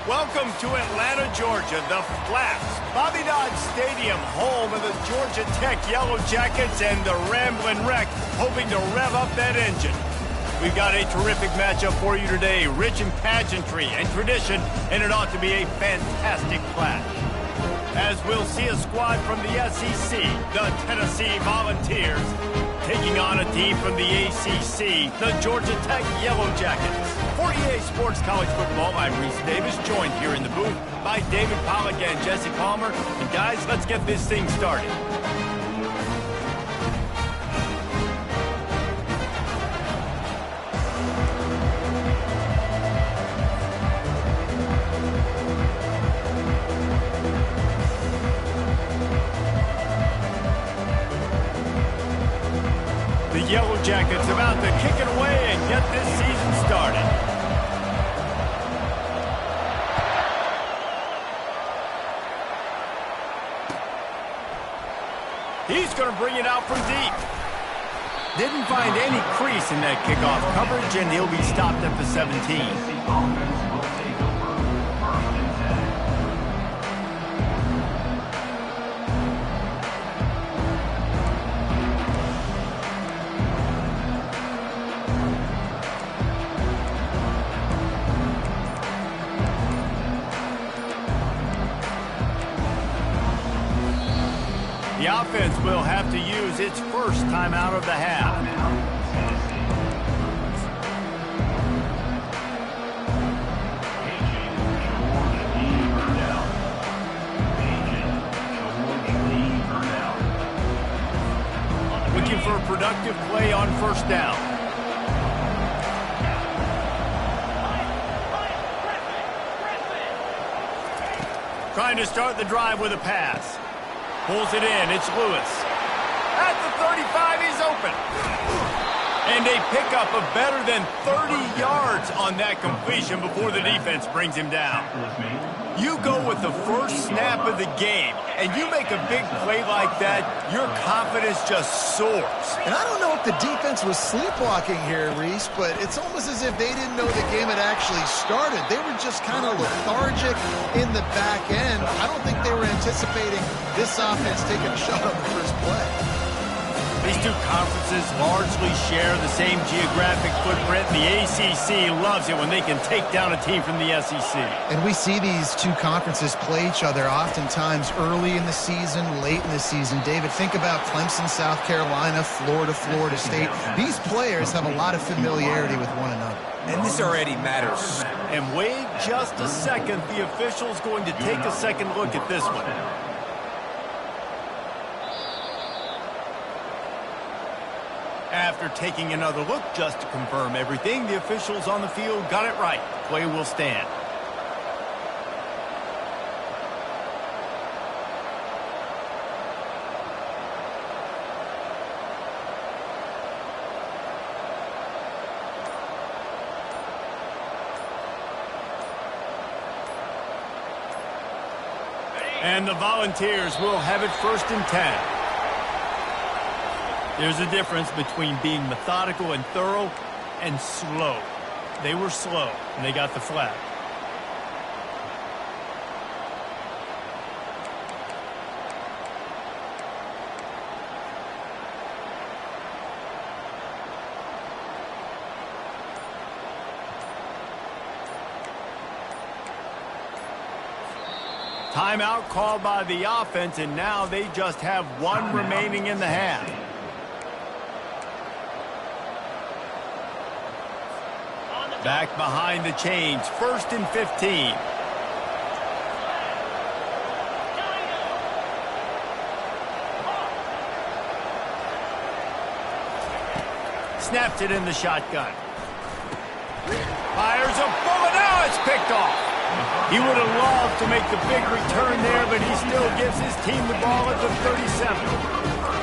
Welcome to Atlanta, Georgia, the Flaps, Bobby Dodd Stadium, home of the Georgia Tech Yellow Jackets and the Ramblin' Wreck, hoping to rev up that engine. We've got a terrific matchup for you today, rich in pageantry and tradition, and it ought to be a fantastic clash. As we'll see a squad from the SEC, the Tennessee Volunteers, taking on a team from the ACC, the Georgia Tech Yellow Jackets. For EA Sports College Football, I'm Reese Davis, joined here in the booth by David Pollack and Jesse Palmer. And guys, let's get this thing started. The Yellow Jackets about to kick it away and get this season started. He's going to bring it out from deep. Didn't find any crease in that kickoff coverage, and he'll be stopped at the 17. The offense will have to use its first time out of the half. Looking for a productive play on first down. Trying to start the drive with a pass. Pulls it in. It's Lewis. At the 35, he's open. And a pickup of better than 30 yards on that completion before the defense brings him down. You go with the first snap of the game, and you make a big play like that, your confidence just soars. And I don't know if the defense was sleepwalking here, Reese, but it's almost as if they didn't know the game had actually started. They were just kind of lethargic in the back end. I don't think they were anticipating this offense taking a shot on the first play. These two conferences largely share the same geographic footprint. The ACC loves it when they can take down a team from the SEC. And we see these two conferences play each other oftentimes early in the season, late in the season. David, think about Clemson, South Carolina, Florida, Florida State. These players have a lot of familiarity with one another. And this already matters. And wait just a second. The official's going to take a second look at this one. After taking another look just to confirm everything, the officials on the field got it right. Play will stand. And the Volunteers will have it 1st and 10. There's a difference between being methodical and thorough and slow. They were slow, and they got the flag. Timeout called by the offense, and now they just have one remaining in the half. Back behind the chains, 1st and 15. Snaps it in the shotgun. Fires a bullet. Now it's picked off. He would have loved to make the big return there, but he still gives his team the ball at the 37.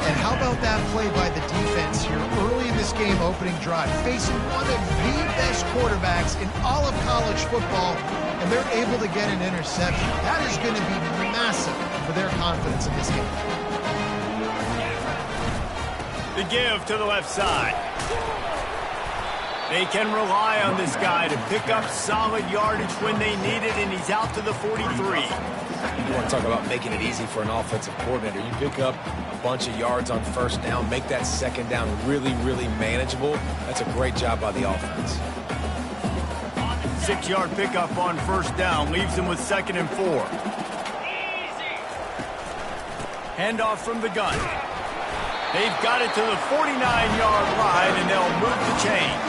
And how about that play by the defense here early in this game opening drive, facing one of the best quarterbacks in all of college football, and they're able to get an interception. That is going to be massive for their confidence in this game. The give to the left side. They can rely on this guy to pick up solid yardage when they need it, and he's out to the 43. You want to talk about making it easy for an offensive coordinator. You pick up a bunch of yards on first down, make that second down really, really manageable. That's a great job by the offense. 6-yard pickup on first down leaves him with 2nd and 4. Handoff from the gun. They've got it to the 49-yard line, and they'll move the chains.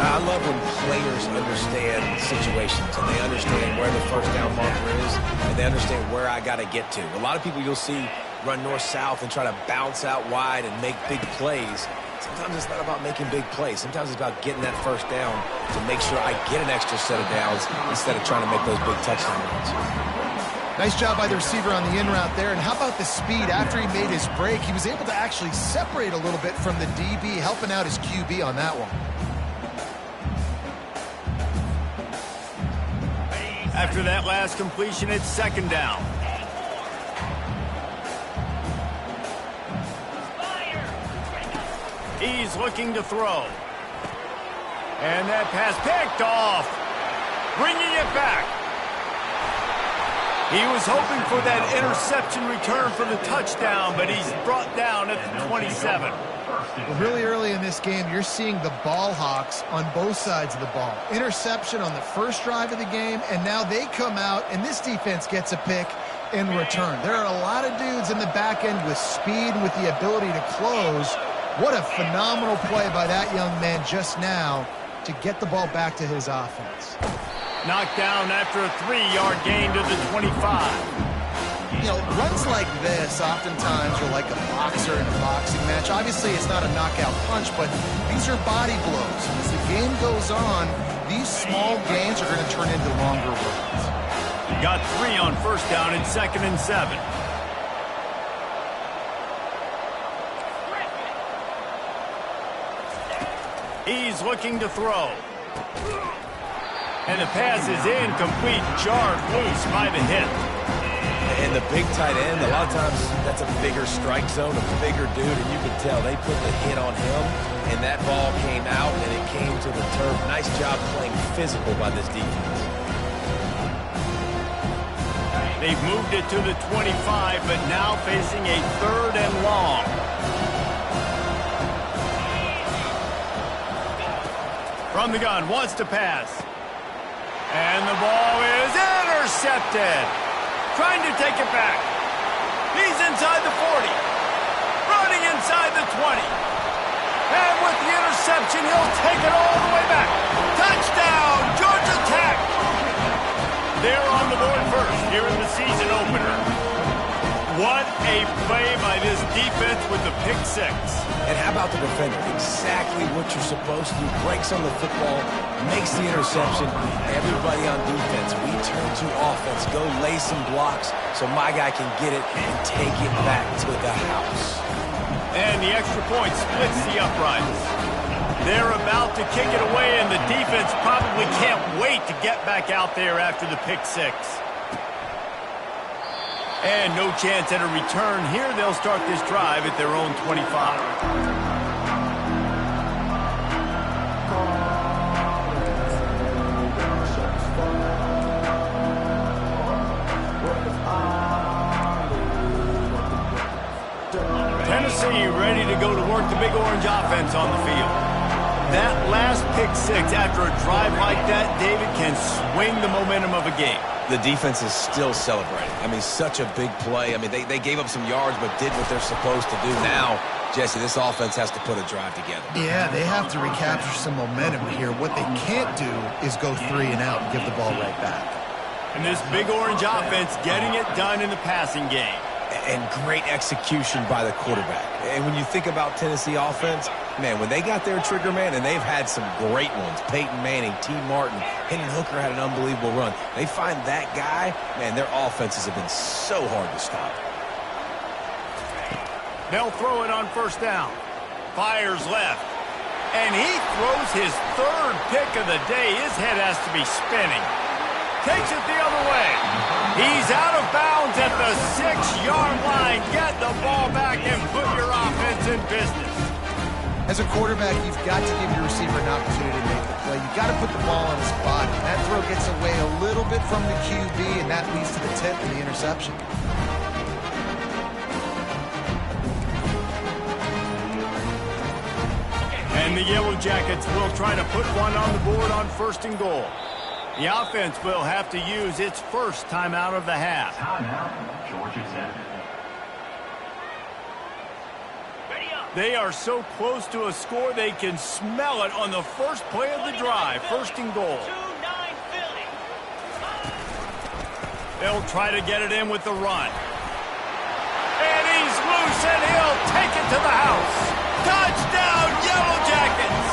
I love when players understand situations and they understand where the first down marker is and they understand where I got to get to. A lot of people you'll see run north-south and try to bounce out wide and make big plays. Sometimes it's not about making big plays. Sometimes it's about getting that first down to make sure I get an extra set of downs instead of trying to make those big touchdown runs. Nice job by the receiver on the in route there. And how about the speed after he made his break? He was able to actually separate a little bit from the DB, helping out his QB on that one. After that last completion, it's 2nd down. He's looking to throw. And that pass picked off. Bringing it back. He was hoping for that interception return for the touchdown, but he's brought down at the 27. Well, really early in this game, you're seeing the ball hawks on both sides of the ball. Interception on the first drive of the game, and now they come out, and this defense gets a pick in return. There are a lot of dudes in the back end with speed and with the ability to close. What a phenomenal play by that young man just now to get the ball back to his offense. Knocked down after a 3-yard gain to the 25. You know, runs like this oftentimes are like a boxer in a boxing match. Obviously, it's not a knockout punch, but these are body blows. As the game goes on, these small gains are going to turn into longer runs. Got 3 on first down and 2nd and 7. He's looking to throw. And the pass is incomplete, jarred loose by the hit. And the big tight end, a lot of times that's a bigger strike zone, a bigger dude, and you can tell they put the hit on him, and that ball came out, and it came to the turf. Nice job playing physical by this defense. They've moved it to the 25, but now facing a 3rd and long. From the gun, wants to pass. And the ball is intercepted. Trying to take it back. He's inside the 40. Running inside the 20. And with the interception, he'll take it all the way back. Touchdown, Georgia Tech. They're on the board first here in the season opener. What a play by this defense with the pick 6. And how about the defender? Exactly what you're supposed to do. Breaks on the football, makes the interception. Everybody on defense, we turn to offense. Go lay some blocks so my guy can get it and take it back to the house. And the extra point splits the uprights. They're about to kick it away, and the defense probably can't wait to get back out there after the pick 6. And no chance at a return here. They'll start this drive at their own 25. Tennessee ready to go to work the Big Orange offense on the field. That last pick 6 after a drive like that, David, can swing the momentum of a game. The defense is still celebrating. I mean, such a big play. I mean, they gave up some yards but did what they're supposed to do. Now, Jesse, this offense has to put a drive together. Yeah, they have to recapture some momentum here. What they can't do is go 3 and out and give the ball right back. And this Big Orange offense getting it done in the passing game. And great execution by the quarterback. And when you think about Tennessee offense, man, when they got their trigger man, and they've had some great ones, Peyton Manning, T. Martin, Hendon Hooker had an unbelievable run. They find that guy, man, their offenses have been so hard to stop. They'll throw it on first down. Fires left. And he throws his 3rd pick of the day. His head has to be spinning. Takes it the other way. He's out of bounds at the 6-yard line. Get the ball back and put your offense in business. As a quarterback, you've got to give your receiver an opportunity to make the play. You've got to put the ball on his body. That throw gets away a little bit from the QB, and that leads to the tip and the interception. And the Yellow Jackets will try to put one on the board on 1st and goal. The offense will have to use its first timeout of the half. Timeout, Georgia Tech. They are so close to a score they can smell it on the first play of the drive. 1st and goal. They'll try to get it in with the run. And he's loose, and he'll take it to the house. Touchdown, Yellow Jackets!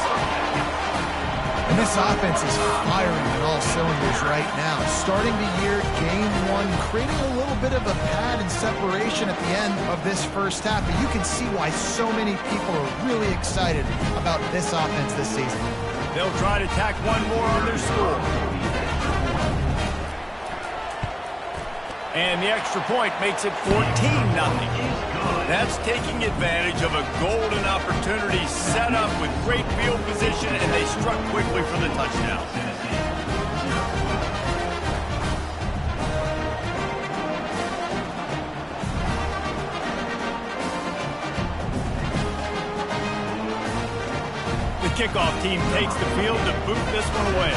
And this offense is firing on all cylinders right now. Starting the year, game 1, creating a little bit of a pad and separation at the end of this first half. But you can see why so many people are really excited about this offense this season. They'll try to tack one more on their score. And the extra point makes it 14-0. That's taking advantage of a golden opportunity set up with great field position, and they struck quickly for the touchdown. The kickoff team takes the field to boot this one away.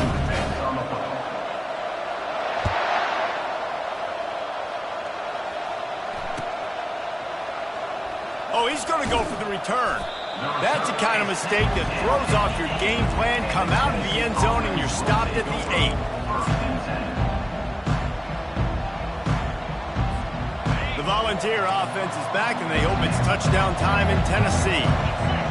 Oh, he's going to go for the return. That's the kind of mistake that throws off your game plan. Come out of the end zone and you're stopped at the 8. The Volunteer offense is back, and they hope it's touchdown time in Tennessee.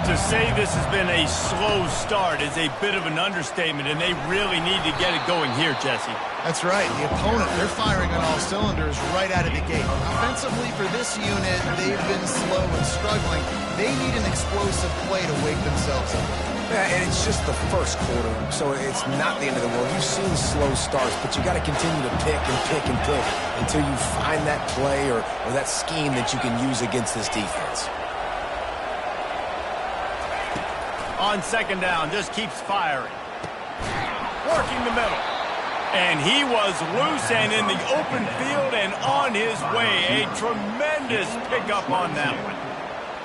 To say this has been a slow start is a bit of an understatement, and they really need to get it going here, Jesse. That's right. The opponent, they're firing on all cylinders right out of the gate. Offensively for this unit, they've been slow and struggling. They need an explosive play to wake themselves up. Yeah, and it's just the first quarter, so it's not the end of the world. You've seen slow starts, but you got to continue to pick and pick and pick until you find that play or that scheme that you can use against this defense. On 2nd down, just keeps firing. Working the middle. And he was loose and in the open field and on his way. A tremendous pickup on that one.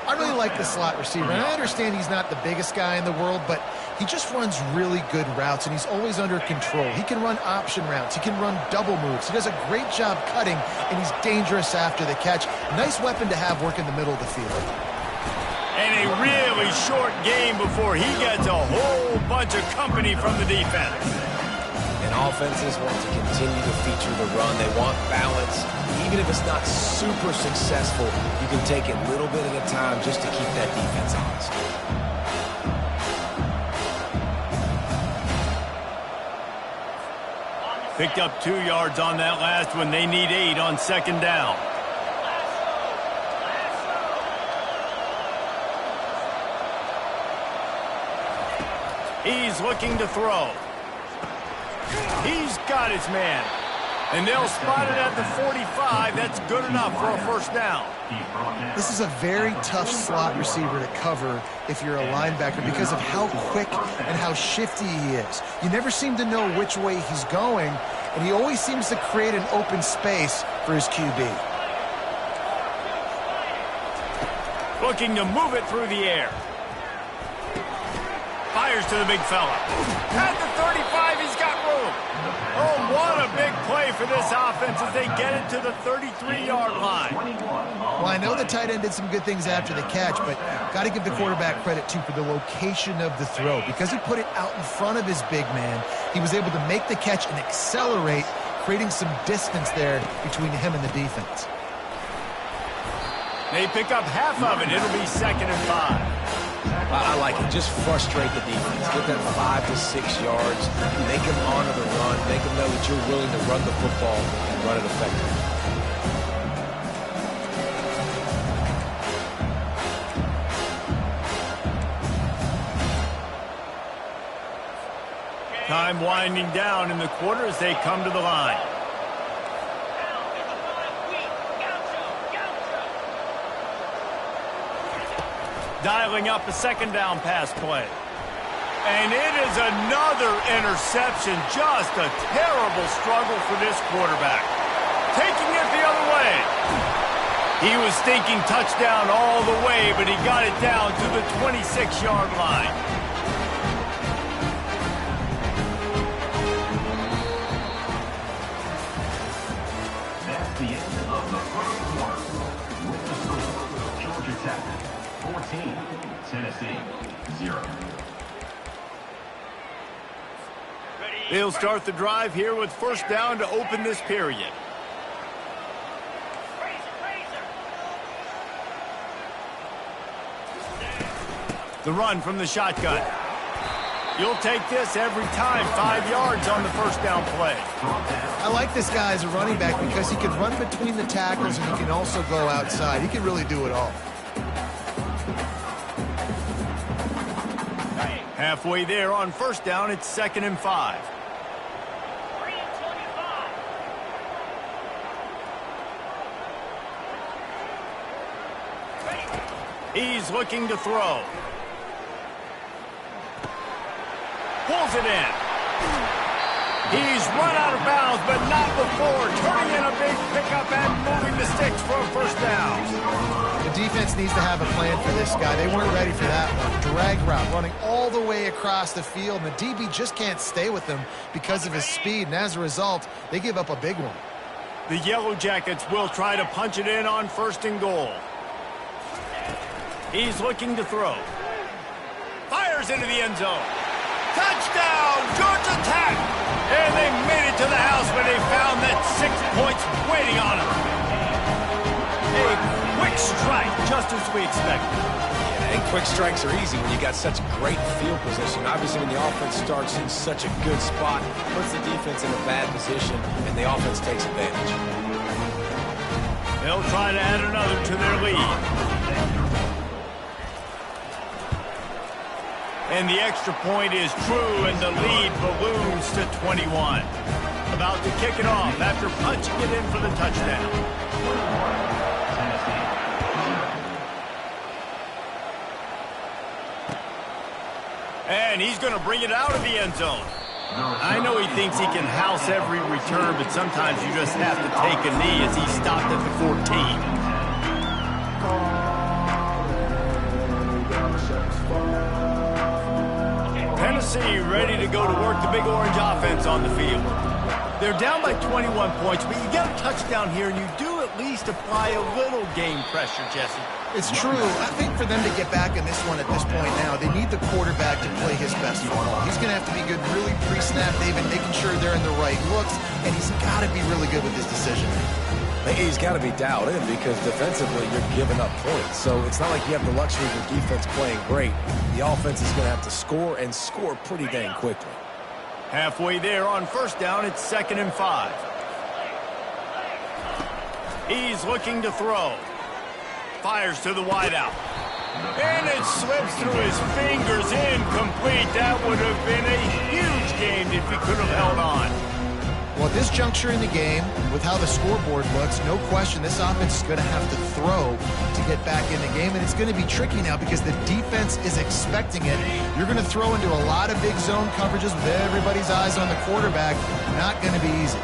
I really like the slot receiver, and I understand he's not the biggest guy in the world, but he just runs really good routes, and he's always under control. He can run option routes. He can run double moves. He does a great job cutting, and he's dangerous after the catch. Nice weapon to have working the middle of the field. And a really short game before he gets a whole bunch of company from the defense. And offenses want to continue to feature the run. They want balance. Even if it's not super successful, you can take it little bit at a time just to keep that defense honest. Picked up 2 yards on that last one. They need 8 on 2nd down. He's looking to throw. He's got his man. And they'll spot it at the 45. That's good enough for a 1st down. This is a very tough slot receiver to cover if you're a linebacker because of how quick and how shifty he is. You never seem to know which way he's going, and he always seems to create an open space for his QB. Looking to move it through the air. Fires to the big fella. At the 35, he's got room. Oh, what a big play for this offense as they get it to the 33-yard line. Well, I know the tight end did some good things after the catch, but got to give the quarterback credit, too, for the location of the throw. Because he put it out in front of his big man, he was able to make the catch and accelerate, creating some distance there between him and the defense. They pick up half of it. It'll be 2nd and 5. I like it. Just frustrate the defense. Get them 5 to 6 yards. Make them honor the run. Make them know that you're willing to run the football and run it effectively. Time winding down in the quarter as they come to the line. Dialing up a second down pass play. And it is another interception. Just a terrible struggle for this quarterback. Taking it the other way. He was thinking touchdown all the way, but he got it down to the 26-yard line. That's the end of the first quarter. With the score, Georgia Tech 14, Tennessee 0. They'll start the drive here with first down to open this period. The run from the shotgun. You'll take this every time. 5 yards on the first down play. I like this guy as a running back because he can run between the tackles and he can also go outside. He can really do it all. Halfway there on first down, it's 2nd and 5. He's looking to throw. Pulls it in. He's run out of bounds, but not before turning in a big pickup and moving the sticks for a first down. The defense needs to have a plan for this guy. They weren't ready for that one. Drag route, running all the way across the field, and the DB just can't stay with him because of his speed, and as a result, they give up a big one. The Yellow Jackets will try to punch it in on 1st and goal. He's looking to throw. Fires into the end zone. Touchdown, Georgia Tech! And they made it to the house when they found that 6 points waiting on them. A quick strike, just as we expected. Yeah, and quick strikes are easy when you got such great field position. Obviously, when the offense starts in such a good spot, puts the defense in a bad position, and the offense takes advantage. They'll try to add another to their lead. And the extra point is true, and the lead balloons to 21. About to kick it off after punching it in for the touchdown. And he's going to bring it out of the end zone. I know he thinks he can house every return, but sometimes you just have to take a knee as he stopped at the 14. Tennessee ready to go to work the Big Orange offense on the field. They're down by 21 points, but you get a touchdown here, and you do at least apply a little game pressure, Jesse. It's true. I think for them to get back in this one at this point now, they need the quarterback to play his best football. He's going to have to be good really pre-snap, David, making sure they're in the right looks, and he's got to be really good with his decision. He's got to be dialed in because defensively you're giving up points. So it's not like you have the luxury of your defense playing great. The offense is going to have to score and score pretty dang quickly. Halfway there on first down, it's 2nd and 5. He's looking to throw. Fires to the wideout. And it slips through his fingers, incomplete. That would have been a huge game if he could have held on. Well, at this juncture in the game, with how the scoreboard looks, no question this offense is going to have to throw to get back in the game, and it's going to be tricky now because the defense is expecting it. You're going to throw into a lot of big zone coverages with everybody's eyes on the quarterback. Not going to be easy.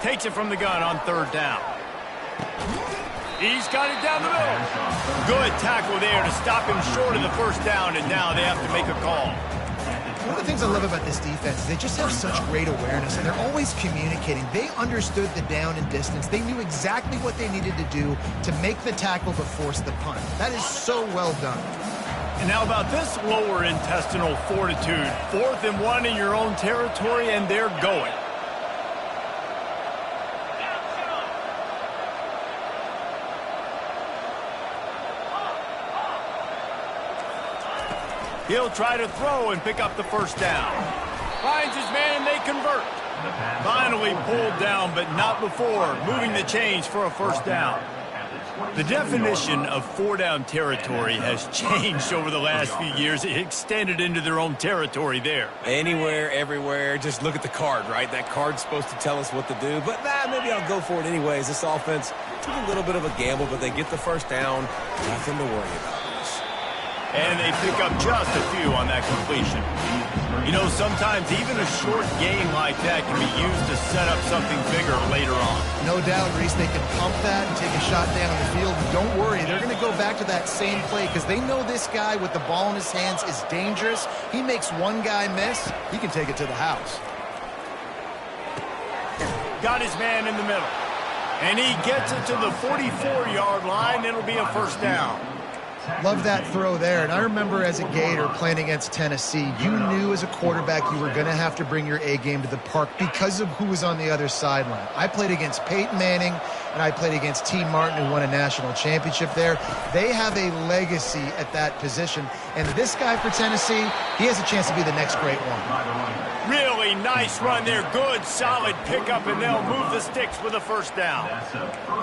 Takes it from the gun on 3rd down. He's got it down the middle. Good tackle there to stop him short of the first down, and now they have to make a call. One of the things I love about this defense is they just have such great awareness, and they're always communicating. They understood the down and distance. They knew exactly what they needed to do to make the tackle to force the punt. That is so well done. And how about this lower intestinal fortitude? 4th and 1 in your own territory, and they're going. He'll try to throw and pick up the first down. Finds his man and they convert. Finally pulled down, but not before moving the chains for a first down. The definition of four-down territory has changed over the last few years. It extended into their own territory there. Anywhere, everywhere, just look at the card, right? That card's supposed to tell us what to do, but maybe I'll go for it anyways. This offense took a little bit of a gamble, but they get the first down. Nothing to worry about. And they pick up just a few on that completion. You know, sometimes even a short game like that can be used to set up something bigger later on. No doubt, Reese, they can pump that and take a shot down the field. And don't worry, they're going to go back to that same play because they know this guy with the ball in his hands is dangerous. He makes one guy miss, he can take it to the house. Got his man in the middle. And he gets it to the 44-yard line. It'll be a first down. Love that throw there. And I remember as a Gator playing against Tennessee, you knew as a quarterback you were going to have to bring your A game to the park because of who was on the other sideline. I played against Peyton Manning, and I played against T. Martin, who won a national championship there. They have a legacy at that position. And this guy for Tennessee, he has a chance to be the next great one. Really nice run there. Good, solid pickup, and they'll move the sticks with a first down.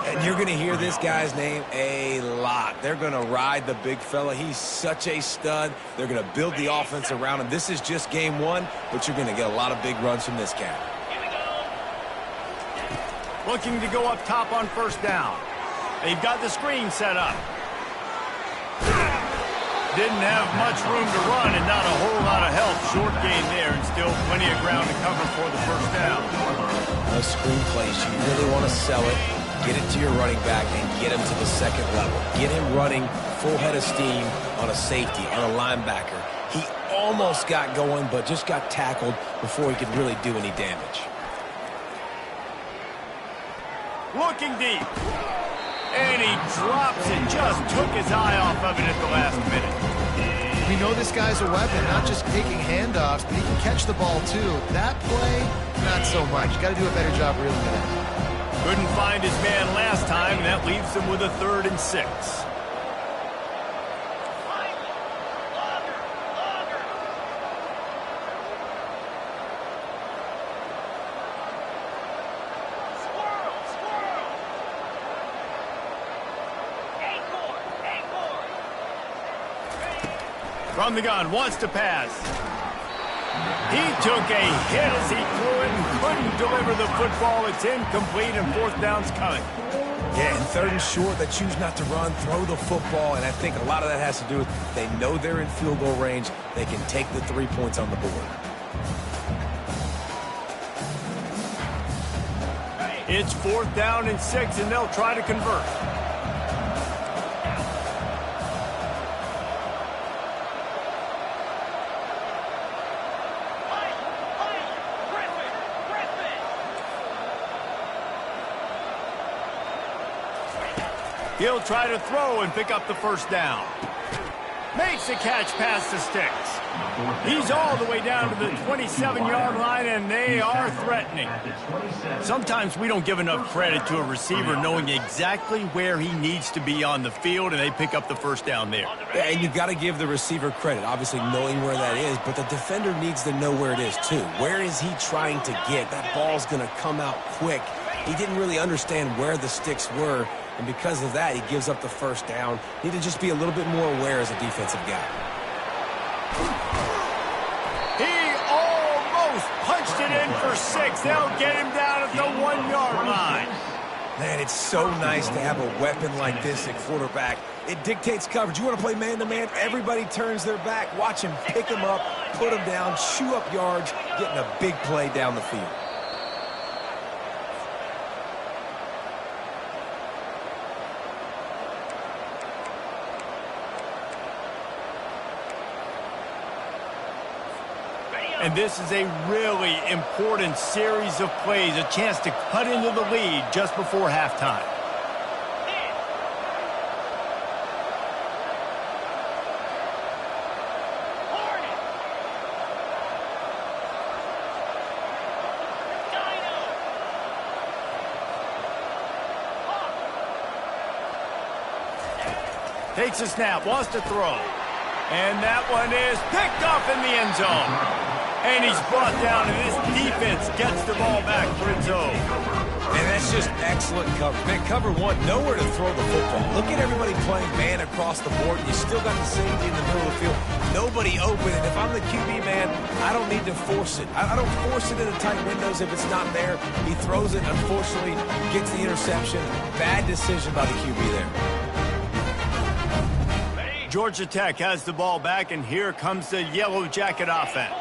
And you're going to hear this guy's name a lot. They're going to ride the big fella. He's such a stud. They're going to build the offense around him. This is just game one, but you're going to get a lot of big runs from this guy. Looking to go up top on first down. They've got the screen set up. Didn't have much room to run and not a whole lot of help. Short gain there and still plenty of ground to cover for the first down. Those screen plays, you really want to sell it, get it to your running back, and get him to the second level. Get him running full head of steam on a safety, on a linebacker. He almost got going, but just got tackled before he could really do any damage. Looking deep. And he drops it, just took his eye off of it at the last minute. We know this guy's a weapon, not just taking handoffs, but he can catch the ball too. That play, not so much. Got to do a better job reeling it in. Couldn't find his man last time, and that leaves him with a 3rd and 6. From the gun, wants to pass. He took a hit as he threw it and couldn't deliver the football. It's incomplete and 4th down's coming. Yeah, and 3rd and short, they choose not to run, throw the football, and I think a lot of that has to do with they know they're in field goal range. They can take the 3 points on the board. It's 4th down and 6, and they'll try to convert. He'll try to throw and pick up the first down. Makes the catch past the sticks. He's all the way down to the 27-yard line, and they are threatening. Sometimes we don't give enough credit to a receiver knowing exactly where he needs to be on the field, and they pick up the first down there. Yeah, and you've got to give the receiver credit, obviously knowing where that is, but the defender needs to know where it is too. Where is he trying to get? That ball's going to come out quick. He didn't really understand where the sticks were, and because of that, he gives up the first down. Need to just be a little bit more aware as a defensive guy. He almost punched it in for 6. They'll get him down at the 1-yard line. Man, it's so nice to have a weapon like this at quarterback. It dictates coverage. You want to play man-to-man? Everybody turns their back. Watch him pick him up, put him down, chew up yards, getting a big play down the field. And this is a really important series of plays, a chance to cut into the lead just before halftime. Takes a snap, wants to throw. And that one is picked off in the end zone. And he's brought down, and this defense gets the ball back for its own. And that's just excellent cover. Man, cover one, nowhere to throw the football. Look at everybody playing man across the board, and you still got the safety in the middle of the field. Nobody open, and if I'm the QB, man, I don't need to force it. I don't force it into tight windows if it's not there. He throws it, unfortunately, gets the interception. Bad decision by the QB there. Georgia Tech has the ball back, and here comes the Yellow Jacket offense.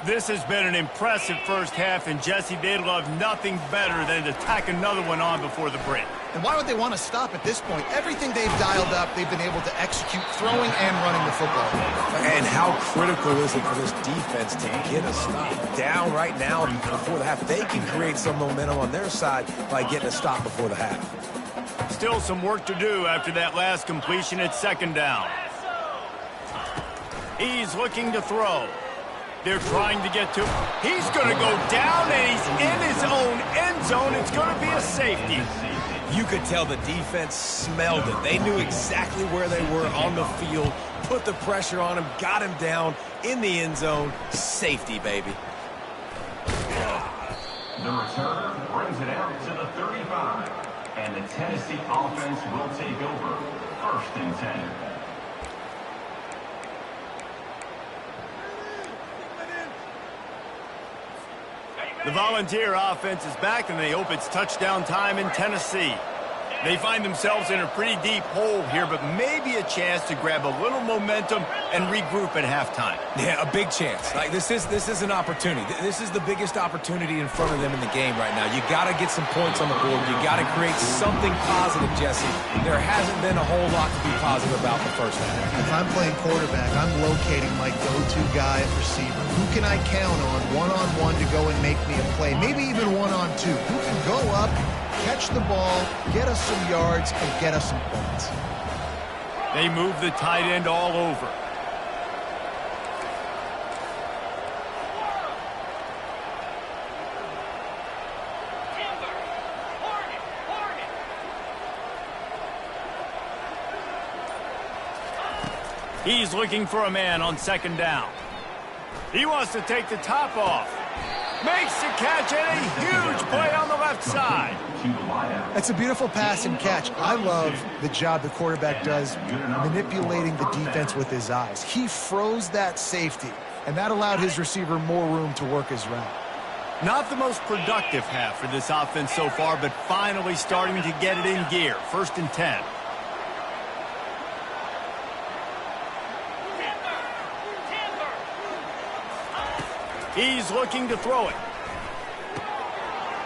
This has been an impressive first half, and Jesse, they'd love nothing better than to tack another one on before the break. And why would they want to stop at this point? Everything they've dialed up, they've been able to execute throwing and running the football. And how critical is it for this defense to get a stop down right now before the half? They can create some momentum on their side by getting a stop before the half. Still some work to do after that last completion at second down. He's looking to throw. They're trying to get to him. He's going to go down, and he's in his own end zone. It's going to be a safety. You could tell the defense smelled it. They knew exactly where they were on the field, put the pressure on him, got him down in the end zone. Safety, baby. The return brings it out to the 35. And the Tennessee offense will take over. 1st and 10. The Volunteer offense is back, and they hope it's touchdown time in Tennessee. They find themselves in a pretty deep hole here, but maybe a chance to grab a little momentum and regroup at halftime. Yeah, a big chance. Like this is an opportunity. This is the biggest opportunity in front of them in the game right now. You got to get some points on the board. You got to create something positive, Jesse. There hasn't been a whole lot to be positive about the first half. If I'm playing quarterback, I'm locating my go-to guy at receiver. Who can I count on one-on-one to go and make me a play? Maybe even one-on-two. Who can go up, catch the ball, get us some yards, and get us some points. They move the tight end all over. He's looking for a man on second down. He wants to take the top off. Makes the catch, and a huge play on the left side. That's a beautiful pass and catch. I love the job the quarterback does manipulating the defense with his eyes. He froze that safety, and that allowed his receiver more room to work his route. Not the most productive half for this offense so far, but finally starting to get it in gear. 1st and 10. He's looking to throw it.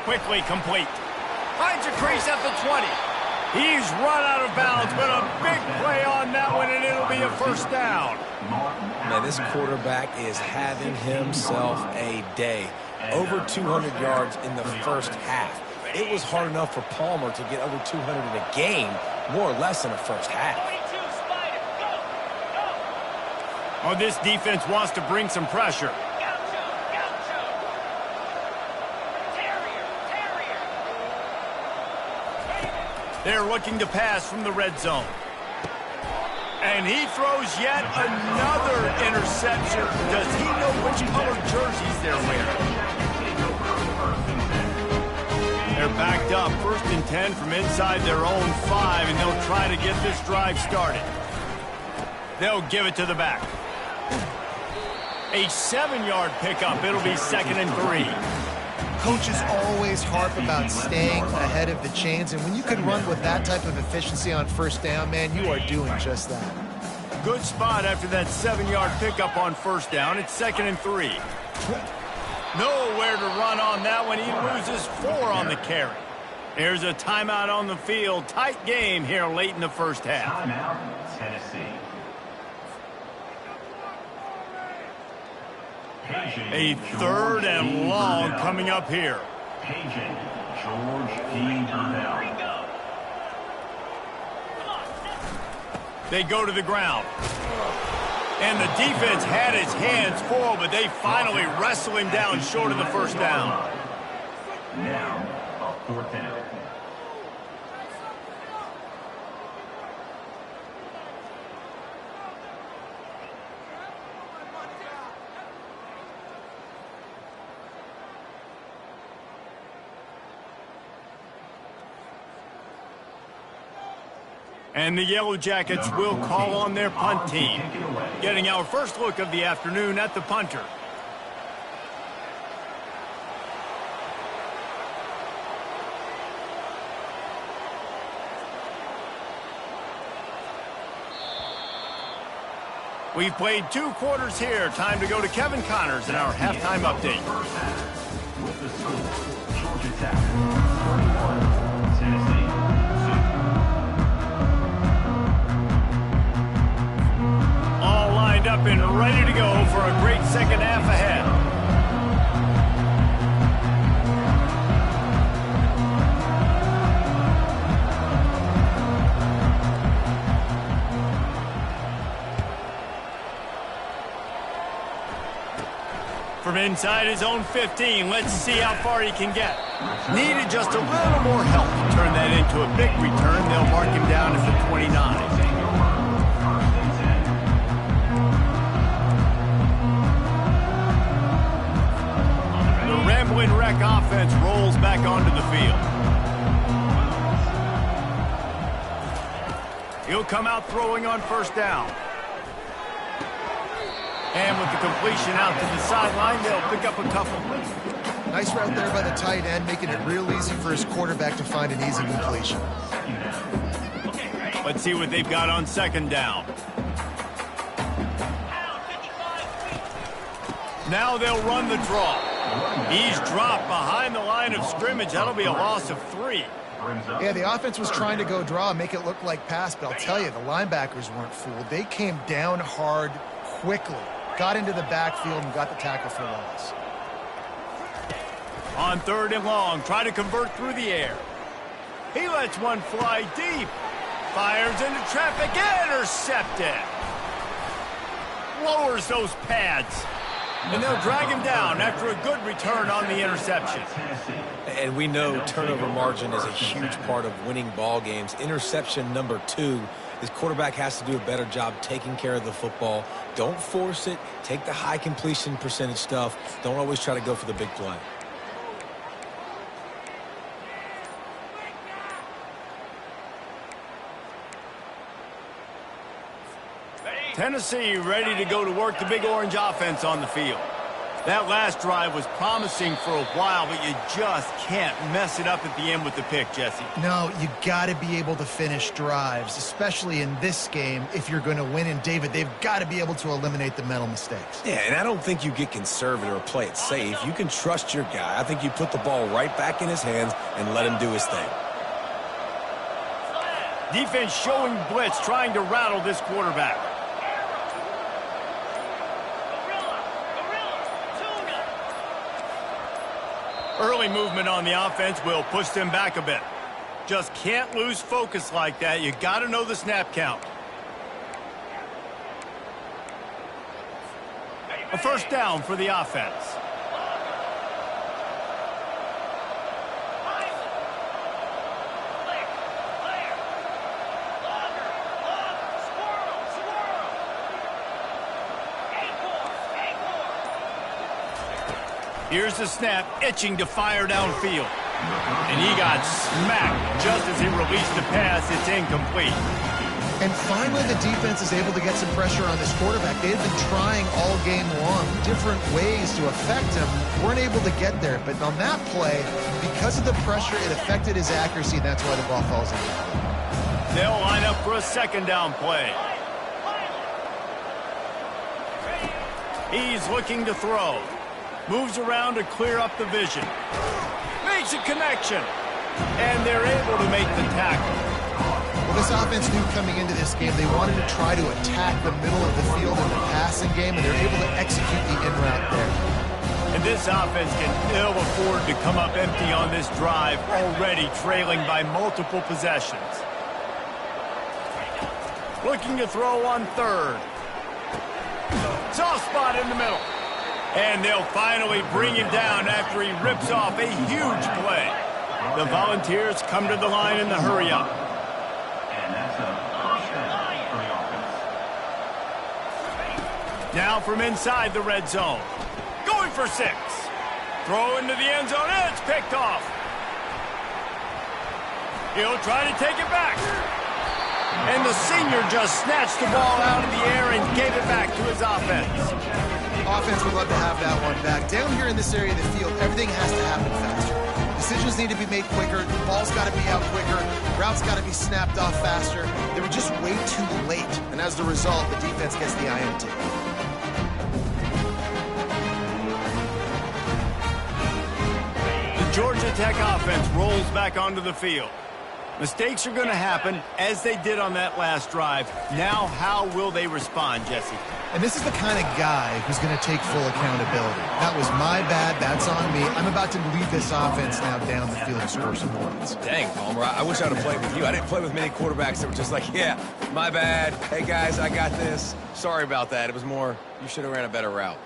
Quickly complete. Finds a crease at the 20. He's run out of bounds, but a big play on that one, and it'll be a first down. Man, this quarterback is having himself a day. Over 200 yards in the first half. It was hard enough for Palmer to get over 200 in a game, more or less in the first half. Oh, this defense wants to bring some pressure. They're looking to pass from the red zone. And he throws yet another interception. Does he know which color jerseys they're wearing? They're backed up. 1st and 10 from inside their own 5, and they'll try to get this drive started. They'll give it to the back. A 7-yard pickup. It'll be 2nd and 3. Coaches always harp about staying ahead of the chains, and when you can run with that type of efficiency on first down, man, you are doing just that. Good spot after that 7-yard pickup on first down. It's 2nd and 3. Nowhere to run on that one. He loses 4 on the carry. There's a timeout on the field. Tight game here late in the first half. Timeout, Tennessee. A 3rd and long coming up here. Paging George P. Burnell. They go to the ground. And the defense had his hands full, but they finally wrestle him down short of the first down. Now, a 4th down. And the Yellow Jackets will call on their punt team. Getting our first look of the afternoon at the punter. We've played 2 quarters here. Time to go to Kevin Connors in our halftime update. With the score, Georgia Tech 41, Tennessee 2. All lined up and ready to go for a great second half ahead. From inside his own 15, let's see how far he can get. Needed just a little more help to turn that into a big return. They'll mark him down at the 29. The Ramblin' Wreck offense rolls back onto the field. He'll come out throwing on first down. And with the completion out to the sideline, they'll pick up a couple. Nice route there by the tight end, making it real easy for his quarterback to find an easy completion. Let's see what they've got on second down. Now they'll run the draw. He's dropped behind the line of scrimmage. That'll be a loss of 3. Yeah, the offense was trying to go draw and make it look like pass, but I'll tell you, the linebackers weren't fooled. They came down hard quickly, got into the backfield, and got the tackle for loss. On 3rd and long, try to convert through the air. He lets one fly deep. Fires into traffic, intercepted. Lowers those pads. And they'll drag him down after a good return on the interception. And we know turnover margin is a huge part of winning ball games. Interception number 2. His quarterback has to do a better job taking care of the football. Don't force it. Take the high completion percentage stuff. Don't always try to go for the big play. Tennessee ready to go to work the Big Orange offense on the field. That last drive was promising for a while, but you just can't mess it up at the end with the pick, Jesse. No, you got to be able to finish drives, especially in this game if you're going to win. And, David, they've got to be able to eliminate the mental mistakes. Yeah, and I don't think you get conservative or play it safe. You can trust your guy. I think you put the ball right back in his hands and let him do his thing. Defense showing blitz, trying to rattle this quarterback. Early movement on the offense will push them back a bit. Just can't lose focus like that. You got to know the snap count. A first down for the offense. Here's the snap, itching to fire downfield. And he got smacked just as he released the pass. It's incomplete. And finally, the defense is able to get some pressure on this quarterback. They had been trying all game long, different ways to affect him. Weren't able to get there. But on that play, because of the pressure, it affected his accuracy, and that's why the ball falls in. They'll line up for a second down play. He's looking to throw. Moves around to clear up the vision. Makes a connection. And they're able to make the tackle. Well, this offense knew coming into this game they wanted to try to attack the middle of the field in the passing game, and they're able to execute the in-route there. And this offense can ill afford to come up empty on this drive, already trailing by multiple possessions. Looking to throw on 3rd. Soft spot in the middle. And they'll finally bring him down after he rips off a huge play. The Volunteers come to the line in the hurry-up. And that's a first down for the offense. Now from inside the red zone. Going for 6. Throw into the end zone, and it's picked off. He'll try to take it back. And the senior just snatched the ball out of the air and gave it back to his offense. Offense would love to have that one back. Down here in this area of the field, everything has to happen faster. Decisions need to be made quicker. The ball's got to be out quicker. Routes got to be snapped off faster. They were just way too late. And as the result, the defense gets the INT. The Georgia Tech offense rolls back onto the field. Mistakes are going to happen, as they did on that last drive. Now, how will they respond, Jesse? And this is the kind of guy who's going to take full accountability. That was my bad. That's on me. I'm about to lead this offense now down the field and score some points. Dang, Palmer, I wish I would have played with you. I didn't play with many quarterbacks that were just like, yeah, my bad. Hey, guys, I got this. Sorry about that. It was more, you should have ran a better route.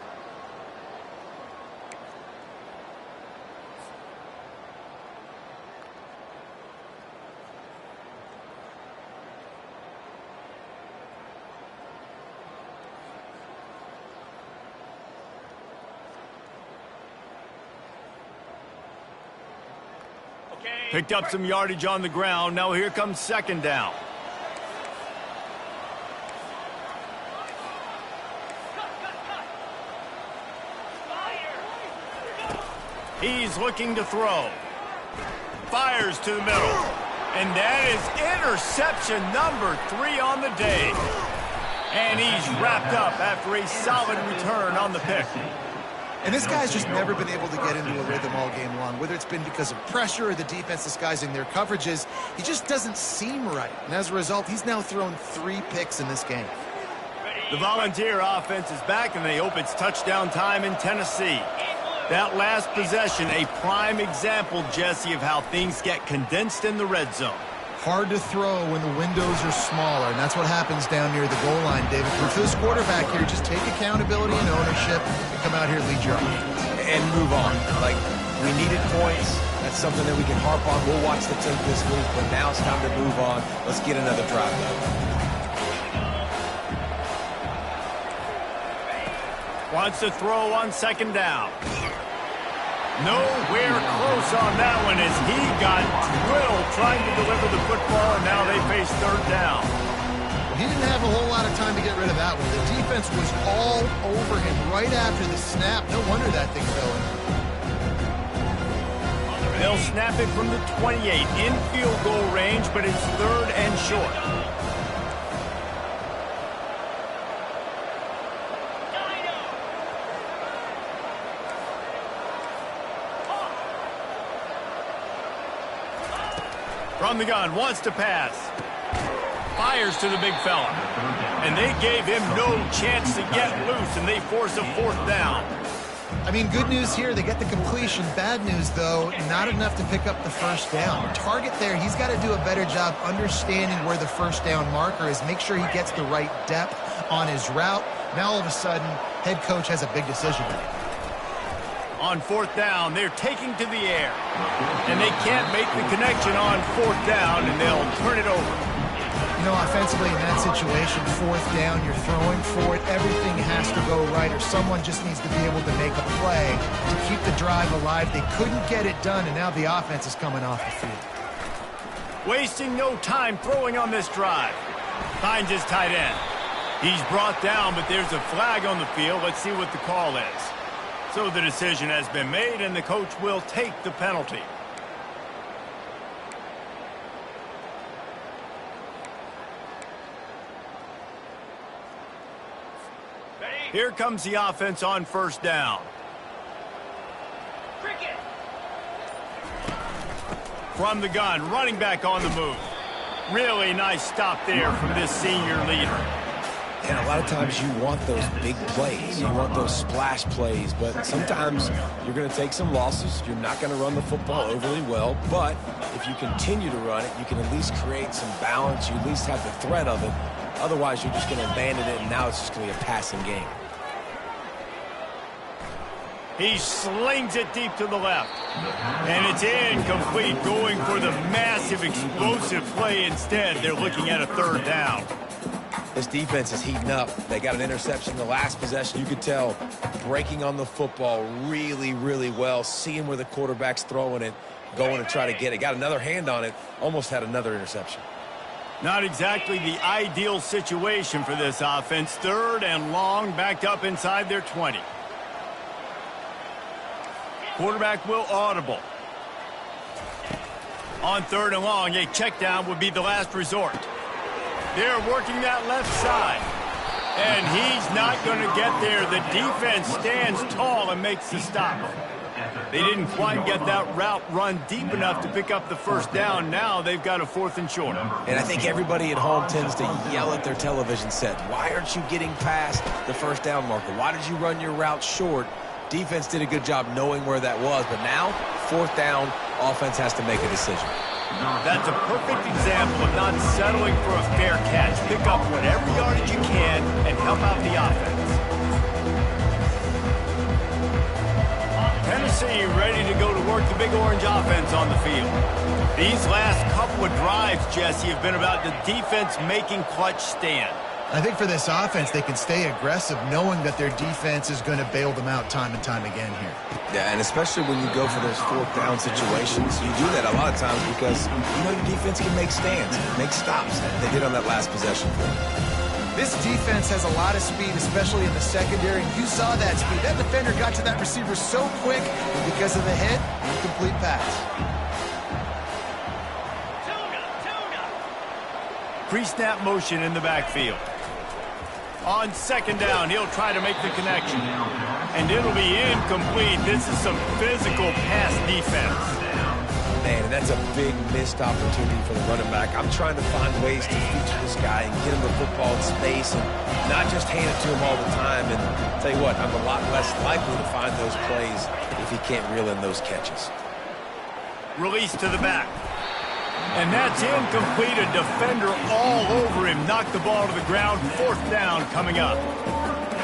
Picked up some yardage on the ground. Now here comes second down. He's looking to throw. Fires to the middle. And that is interception number 3 on the day. And he's wrapped up after a solid return on the pick. And this guy's just never been able to get into a rhythm all game long. Whether it's been because of pressure or the defense disguising their coverages, he just doesn't seem right. And as a result, he's now thrown 3 picks in this game. The Volunteer offense is back, and they hope it's touchdown time in Tennessee. That last possession, a prime example, Jesse, of how things get condensed in the red zone. Hard to throw when the windows are smaller, and that's what happens down near the goal line, David. For this quarterback here, just take accountability and ownership and come out here and lead your offense. And move on. Like, we needed points. That's something that we can harp on. We'll watch the tape this week, but now it's time to move on. Let's get another drive going. Wants to throw on second down. Nowhere close on that one as he got drilled trying to deliver the football, and now they face third down. He didn't have a whole lot of time to get rid of that one. The defense was all over him right after the snap. No wonder that thing fell in. They'll snap it from the 28 in field goal range, but it's third and short. From the gun, wants to pass. Fires to the big fella. And they gave him no chance to get loose, and they force a fourth down. I mean, good news here, they get the completion. Bad news, though, not enough to pick up the first down. Target there, he's got to do a better job understanding where the first down marker is. Make sure he gets the right depth on his route. Now, all of a sudden, head coach has a big decision to make. On fourth down, they're taking to the air. And they can't make the connection on fourth down, and they'll turn it over. You know, offensively in that situation, fourth down, you're throwing for it. Everything has to go right, or someone just needs to be able to make a play to keep the drive alive. They couldn't get it done, and now the offense is coming off the field. Wasting no time throwing on this drive. Finds his tight end. He's brought down, but there's a flag on the field. Let's see what the call is. So the decision has been made, and the coach will take the penalty. Here comes the offense on first down. From the gun, running back on the move. Really nice stop there from this senior leader. And a lot of times you want those big plays. You want those splash plays. But sometimes you're going to take some losses. You're not going to run the football overly well. But if you continue to run it, you can at least create some balance. You at least have the threat of it. Otherwise, you're just going to abandon it, and now it's just going to be a passing game. He slings it deep to the left. And it's incomplete, going for the massive, explosive play instead. They're looking at a third down. This defense is heating up. They got an interception in the last possession. You could tell breaking on the football really, really well, seeing where the quarterback's throwing it, going to try to get it. Got another hand on it, almost had another interception. Not exactly the ideal situation for this offense. 3rd and long, backed up inside their 20. Quarterback will audible. On 3rd and long, a check down would be the last resort. They're working that left side. And he's not going to get there. The defense stands tall and makes the stop. They didn't quite get that route run deep enough to pick up the first down. Now they've got a 4th and short. And I think everybody at home tends to yell at their television set, why aren't you getting past the first down marker? Why did you run your route short? Defense did a good job knowing where that was, but now, 4th down, offense has to make a decision. That's a perfect example of not settling for a fair catch. Pick up whatever yardage you can and help out the offense. Tennessee ready to go to work the Big Orange offense on the field. These last couple of drives, Jesse, have been about the defense making clutch stand. I think for this offense, they can stay aggressive knowing that their defense is going to bail them out time and time again here. Yeah, and especially when you go for those 4th down situations, you do that a lot of times because you know your defense can make stands, make stops. They did on that last possession. This defense has a lot of speed, especially in the secondary. You saw that speed. That defender got to that receiver so quick because of the hit, incomplete pass. Pre-snap motion in the backfield. On 2nd down, he'll try to make the connection. And it'll be incomplete. This is some physical pass defense. Man, and that's a big missed opportunity for the running back. I'm trying to find ways to feature this guy and get him the football in space and not just hand it to him all the time. And I'll tell you what, I'm a lot less likely to find those plays if he can't reel in those catches. Release to the back. And that's incomplete. A defender all over him. Knocked the ball to the ground. 4th down coming up.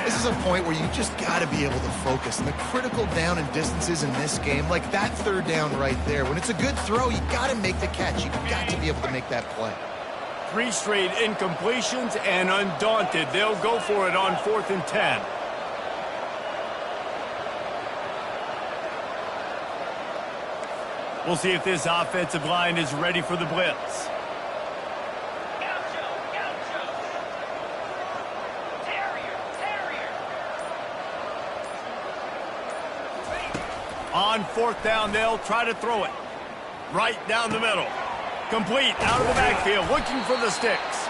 This is a point where you just got to be able to focus. And the critical down and distances in this game, like that 3rd down right there, when it's a good throw, you got to make the catch. You've got to be able to make that play. 3 straight incompletions, and undaunted, they'll go for it on 4th and 10. We'll see if this offensive line is ready for the blitz. On 4th down, they'll try to throw it. Right down the middle. Complete out of the backfield, looking for the sticks.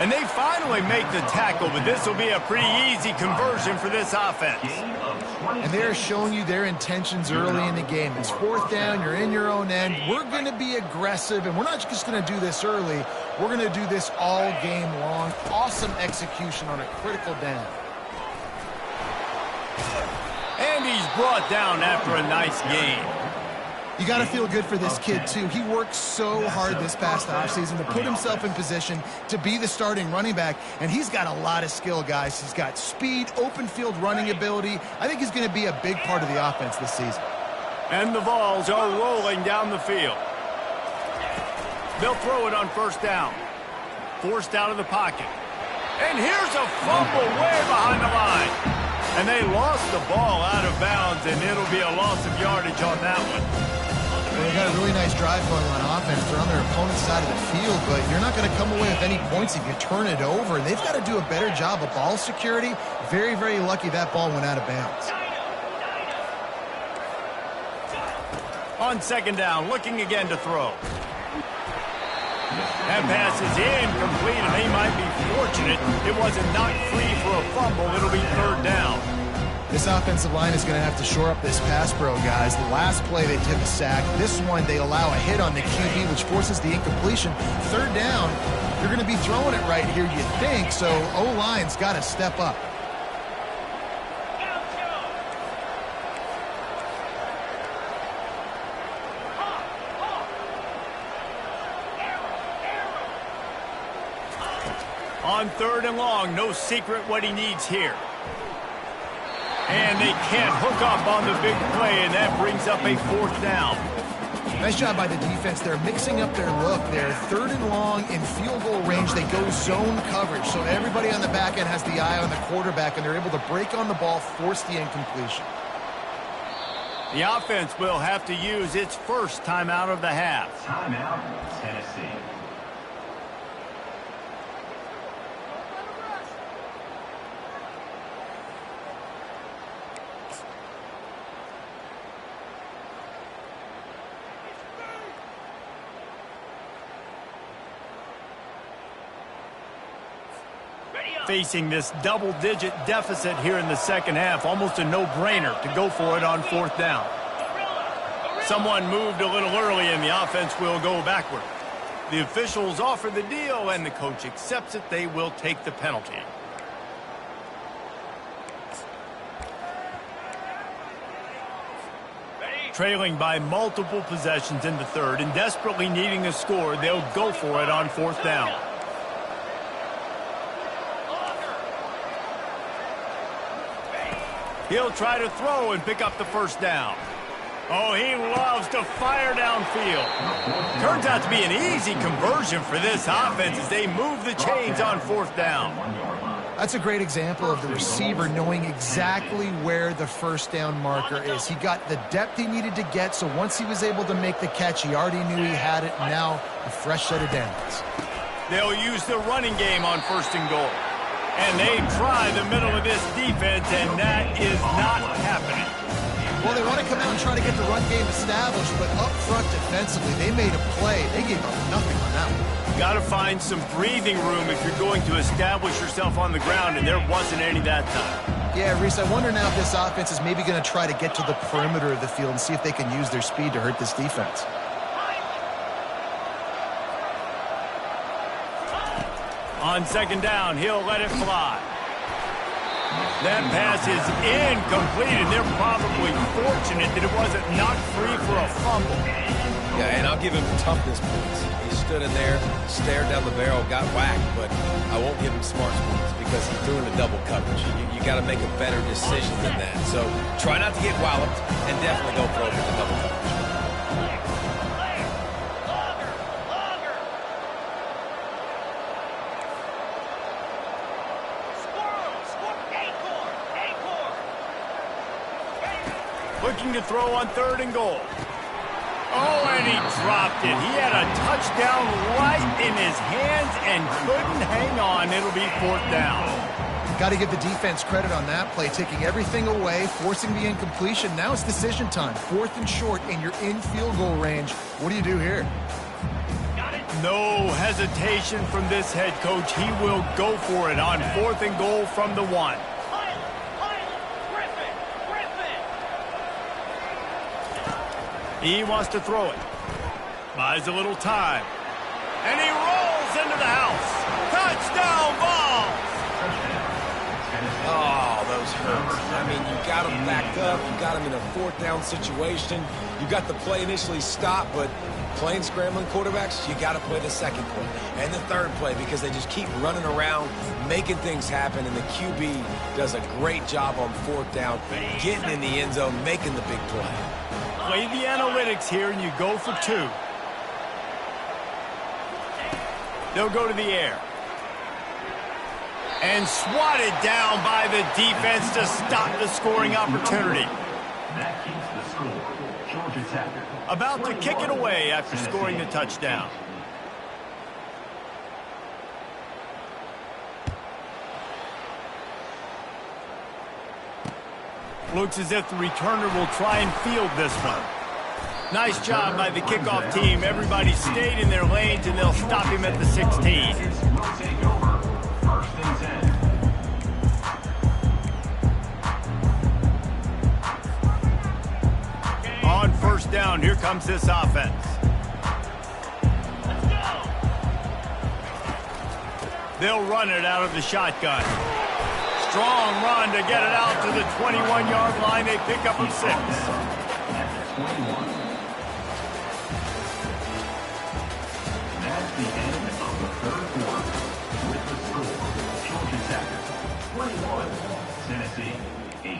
And they finally make the tackle, but this will be a pretty easy conversion for this offense. And they're showing you their intentions early in the game. It's 4th down, you're in your own end. We're going to be aggressive, and we're not just going to do this early. We're going to do this all game long. Awesome execution on a critical down. And he's brought down after a nice gain. You got to feel good for this kid, too. He worked so hard this past offseason to put himself in position to be the starting running back, and he's got a lot of skill, guys. He's got speed, open field running ability. I think he's going to be a big part of the offense this season. And the balls are rolling down the field. They'll throw it on 1st down. Forced out of the pocket. And here's a fumble way behind the line. And they lost the ball out of bounds, and it'll be a loss of yardage on that one. They got a really nice drive going on offense. They're on their opponent's side of the field, but you're not going to come away with any points if you turn it over. And they've got to do a better job of ball security. Very, very lucky that ball went out of bounds. On 2nd down, looking again to throw. That pass is incomplete, and they might be fortunate it wasn't knocked free for a fumble. It'll be 3rd down. This offensive line is going to have to shore up this pass pro, guys. The last play, they took a sack. This one, they allow a hit on the QB, which forces the incompletion. 3rd down, you're going to be throwing it right here, you think, so O-line's got to step up. On 3rd and long, no secret what he needs here. And they can't hook up on the big play, and that brings up a 4th down. Nice job by the defense. They're mixing up their look. They're 3rd and long in field goal range. They go zone coverage, so everybody on the back end has the eye on the quarterback, and they're able to break on the ball, force the incompletion. The offense will have to use its first timeout of the half. Timeout, Tennessee. Facing this double-digit deficit here in the second half, almost a no-brainer to go for it on fourth down. Someone moved a little early and the offense will go backward. The officials offer the deal and the coach accepts it. They will take the penalty. Trailing by multiple possessions in the third and desperately needing a score, they'll go for it on fourth down. He'll try to throw and pick up the first down. Oh, he loves to fire downfield. Turns out to be an easy conversion for this offense as they move the chains on fourth down. That's a great example of the receiver knowing exactly where the first down marker is. He got the depth he needed to get, so once he was able to make the catch, he already knew he had it. Now a fresh set of downs. They'll use the running game on first and goal. And they try the middle of this defense, and that is not happening. Well, they want to come out and try to get the run game established, but up front defensively, they made a play. They gave up nothing on that one. Got to find some breathing room if you're going to establish yourself on the ground, and there wasn't any that time. Yeah, Reese, I wonder now if this offense is maybe going to try to get to the perimeter of the field and see if they can use their speed to hurt this defense. On second down, he'll let it fly. That pass is incomplete, and they're probably fortunate that it wasn't knocked free for a fumble. Yeah, and I'll give him toughness points. He stood in there, stared down the barrel, got whacked, but I won't give him smarts points because he threw into double coverage. You got to make a better decision than that. So try not to get walloped, and definitely go for it with the double coverage. Looking to throw on third and goal. Oh, and he dropped it. He had a touchdown right in his hands and couldn't hang on. It'll be fourth down. Got to give the defense credit on that play, taking everything away, forcing the incompletion. Now it's decision time. Fourth and short, and you're in field goal range. What do you do here? No hesitation from this head coach. He will go for it on fourth and goal from the 1. He wants to throw it. Buys a little time. And he rolls into the house. Touchdown ball! Oh, those hurt. I mean, you got him backed up. You got him in a fourth down situation. You got the play initially stopped, but playing scrambling quarterbacks, you got to play the second play and the third play because they just keep running around, making things happen, and the QB does a great job on fourth down, getting in the end zone, making the big play. Play the analytics here, and you go for 2. They'll go to the air. And swatted down by the defense to stop the scoring opportunity. That keeps the score. Georgia Tech. About to kick it away after scoring the touchdown. Looks as if the returner will try and field this one. Nice job by the kickoff team. Everybody stayed in their lanes, and they'll stop him at the 16. Will take over. First and 10. On first down, here comes this offense. They'll run it out of the shotgun. Strong run to get it out to the 21-yard line. They pick up a 6. That's 21. That's the end of the third quarter. With the score, Georgia Tech 21, Tennessee 8.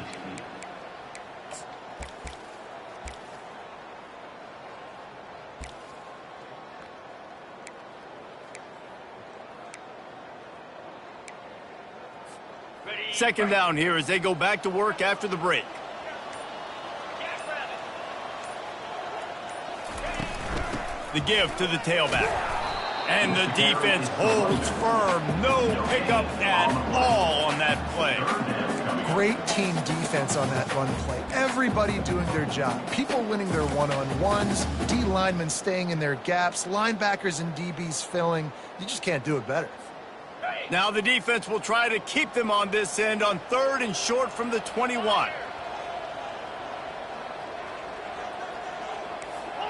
Second down here as they go back to work after the break. The give to the tailback. And the defense holds firm. No pickup at all on that play. Great team defense on that run play. Everybody doing their job. People winning their one-on-ones, D linemen staying in their gaps, linebackers and DBs filling. You just can't do it better. Now the defense will try to keep them on this end on 3rd and short from the 21.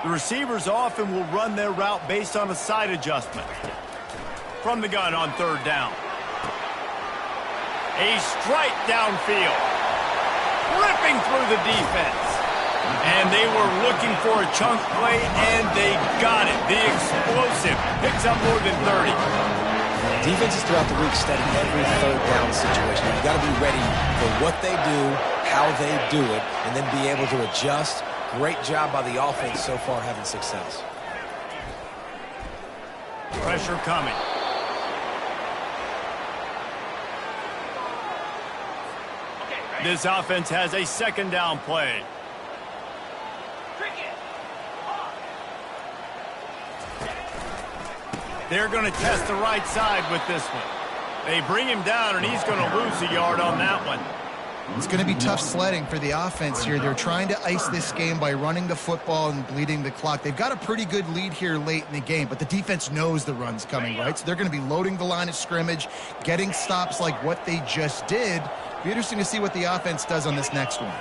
The receivers often will run their route based on a side adjustment. From the gun on 3rd down. A strike downfield. Ripping through the defense. And they were looking for a chunk play, and they got it. The explosive picks up more than 30. Defenses throughout the week study every 3rd down situation. You've got to be ready for what they do, how they do it, and then be able to adjust. Great job by the offense so far having success. Pressure coming. This offense has a 2nd down play. They're going to test the right side with this one. They bring him down, and he's going to lose a yard on that one. It's going to be tough sledding for the offense here. They're trying to ice this game by running the football and bleeding the clock. They've got a pretty good lead here late in the game, but the defense knows the run's coming, right? So they're going to be loading the line of scrimmage, getting stops like what they just did. Be interesting to see what the offense does on this next one.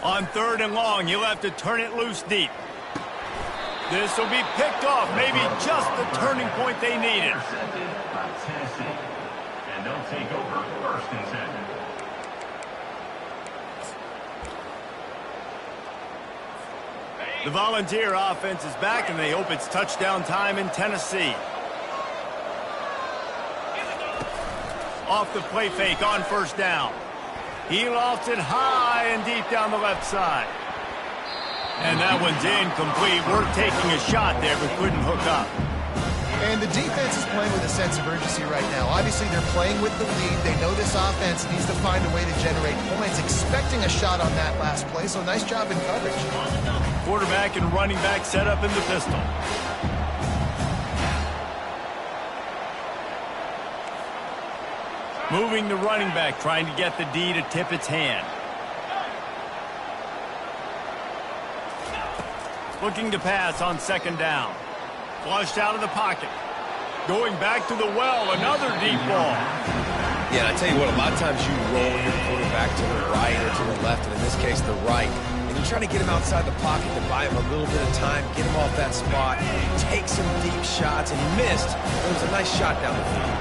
On 3rd and long, you'll have to turn it loose deep. This will be picked off, maybe just the turning point they needed. Intercepted by Tennessee. And they'll take over 1st and 10. The Volunteer offense is back, and they hope it's touchdown time in Tennessee. Off the play fake on 1st down. He lofts it high and deep down the left side. And that one's incomplete. We're taking a shot there, but couldn't hook up. And the defense is playing with a sense of urgency right now. Obviously, they're playing with the lead. They know this offense needs to find a way to generate points, expecting a shot on that last play. So nice job in coverage. Quarterback and running back set up in the pistol. Moving the running back, trying to get the D to tip its hand. Looking to pass on 2nd down. Flushed out of the pocket. Going back to the well, another deep ball. Yeah, I tell you what, a lot of times you roll your quarterback to the right or to the left, and in this case, the right. And you try to get him outside the pocket to buy him a little bit of time, get him off that spot, take some deep shots, and he missed. It was a nice shot down the field.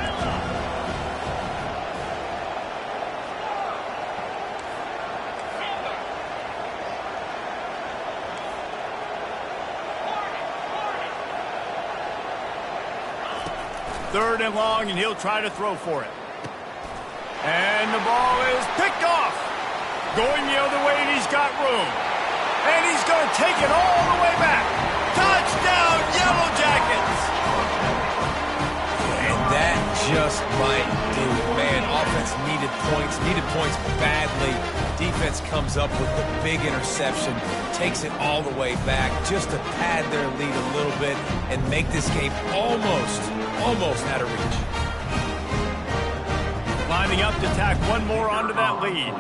Third and long, and he'll try to throw for it. And the ball is picked off. Going the other way, and he's got room. And he's going to take it all the way back. Touchdown, Yellow Jackets! And that just might do it. Man, offense needed points badly. Defense comes up with the big interception, takes it all the way back just to pad their lead a little bit and make this game almost out of reach. Lining up to tack one more onto that lead.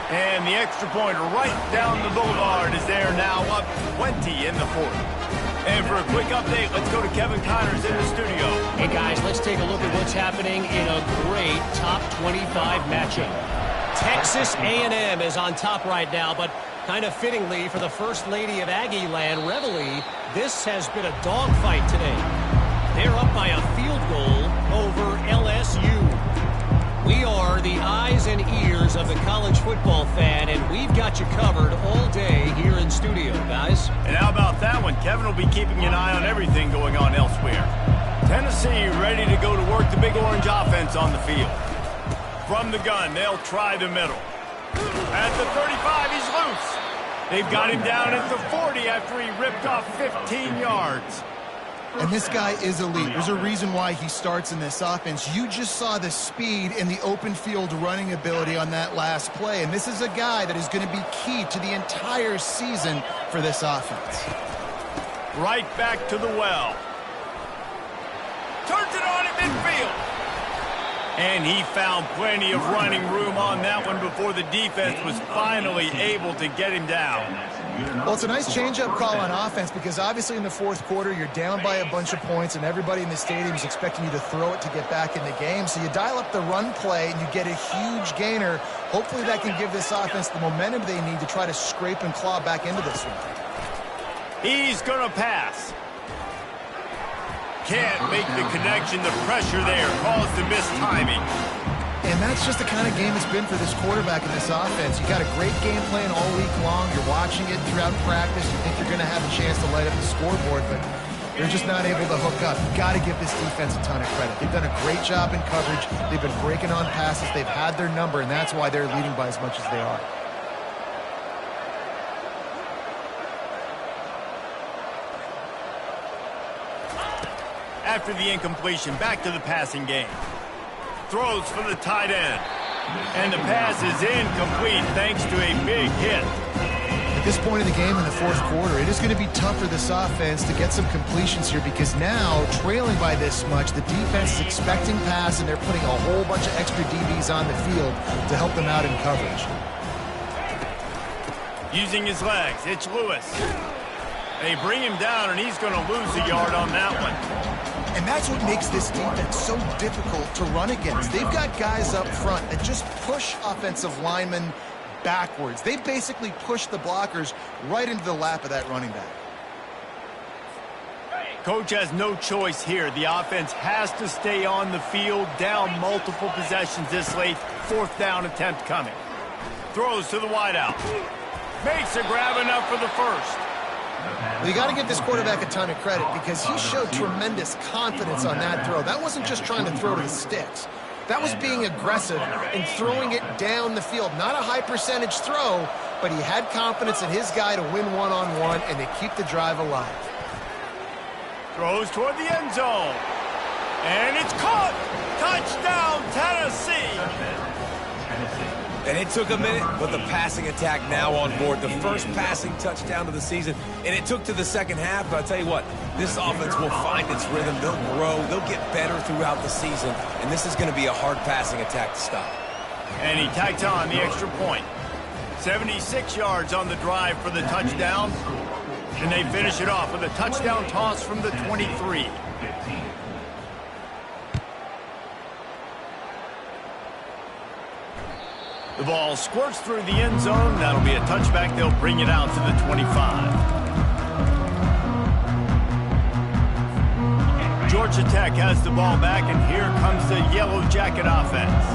And the extra point right down the boulevard is there now, up 20 in the 4th. And for a quick update, let's go to Kevin Connors in the studio. Hey, guys, let's take a look at what's happening in a great top 25 matchup. Texas A&M is on top right now, but kind of fittingly for the First Lady of Aggie Land, Reveille, this has been a dogfight today. They're up by a field goal over LSU. We are the eyes and ears of the college football fan, and we've got you covered all day here in studio, guys. And how about that one? Kevin will be keeping an eye on everything going on elsewhere. Tennessee ready to go to work the Big Orange offense on the field. From the gun, they'll try the middle. At the 35, he's loose. They've got him down at the 40 after he ripped off 15 yards. And this guy is elite. There's a reason why he starts in this offense. You just saw the speed and the open field running ability on that last play. And this is a guy that is going to be key to the entire season for this offense. Right back to the well. Turns it on at midfield. And he found plenty of running room on that one before the defense was finally able to get him down. Well, it's a nice change-up call on offense because obviously in the fourth quarter you're down by a bunch of points and everybody in the stadium is expecting you to throw it to get back in the game. So you dial up the run play and you get a huge gainer. Hopefully that can give this offense the momentum they need to try to scrape and claw back into this one. He's going to pass. Can't make the connection. The pressure there caused the missed timing. And that's just the kind of game it's been for this quarterback in this offense. You got a great game plan all week long. You're watching it throughout practice. You think you're going to have a chance to light up the scoreboard, but they're just not able to hook up. You've got to give this defense a ton of credit. They've done a great job in coverage. They've been breaking on passes. They've had their number, and that's why they're leading by as much as they are. After the incompletion, back to the passing game. Throws for the tight end. And the pass is incomplete thanks to a big hit. At this point in the game in the fourth quarter, it is going to be tough for this offense to get some completions here because now, trailing by this much, the defense is expecting pass and they're putting a whole bunch of extra DBs on the field to help them out in coverage. Using his legs, it's Lewis. They bring him down and he's going to lose a yard on that one. And that's what makes this defense so difficult to run against. They've got guys up front that just push offensive linemen backwards. They basically push the blockers right into the lap of that running back. Coach has no choice here. The offense has to stay on the field, down multiple possessions this late. Fourth down attempt coming. Throws to the wideout. Makes a grab enough for the first. Well, you got to give this quarterback a ton of credit because he showed tremendous confidence on that throw. That wasn't just trying to throw to the sticks. That was being aggressive and throwing it down the field. Not a high percentage throw, but he had confidence in his guy to win one-on-one and to keep the drive alive. Throws toward the end zone. And it's caught. Touchdown, Tennessee. And it took a minute, but the passing attack now on board. The first passing touchdown of the season, and it took to the second half. But I'll tell you what, this offense will find its rhythm. They'll grow. They'll get better throughout the season. And this is going to be a hard passing attack to stop. And he tacked on the extra point. 76 yards on the drive for the touchdown. And they finish it off with a touchdown toss from the 23. The ball squirts through the end zone. That'll be a touchback. They'll bring it out to the 25. Georgia Tech has the ball back, and here comes the Yellow Jacket offense.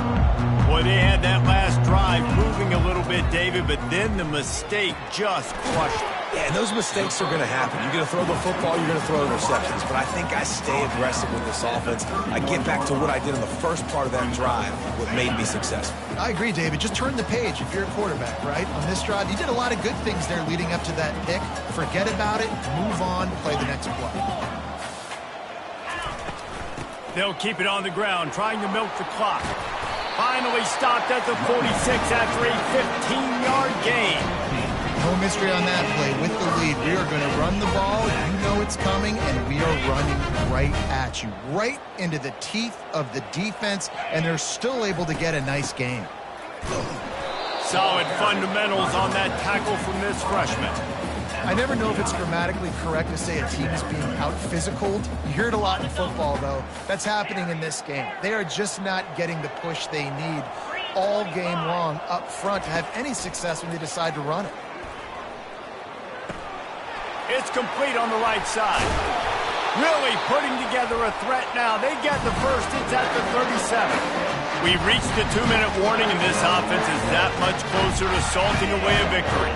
Boy, they had that last drive moving a little bit, David, but then the mistake just crushed it. Yeah, and those mistakes are going to happen. You're going to throw the football, you're going to throw interceptions. But I think I stay aggressive with this offense. I get back to what I did in the first part of that drive, what made me successful. I agree, David. Just turn the page if you're a quarterback, right? On this drive, you did a lot of good things there leading up to that pick. Forget about it, move on, play the next play. They'll keep it on the ground, trying to milk the clock. Finally stopped at the 46 after a 15-yard gain. No mystery on that play. With the lead, we are going to run the ball. You know it's coming, and we are running right at you, right into the teeth of the defense, and they're still able to get a nice gain. Solid fundamentals on that tackle from this freshman. I never know if it's grammatically correct to say a team is being out-physicaled. You hear it a lot in football, though. That's happening in this game. They are just not getting the push they need all game long up front to have any success when they decide to run it. It's complete on the right side. Really putting together a threat now. They get the first. It's at the 37. We've reached the 2-minute warning, and this offense is that much closer to salting away a victory.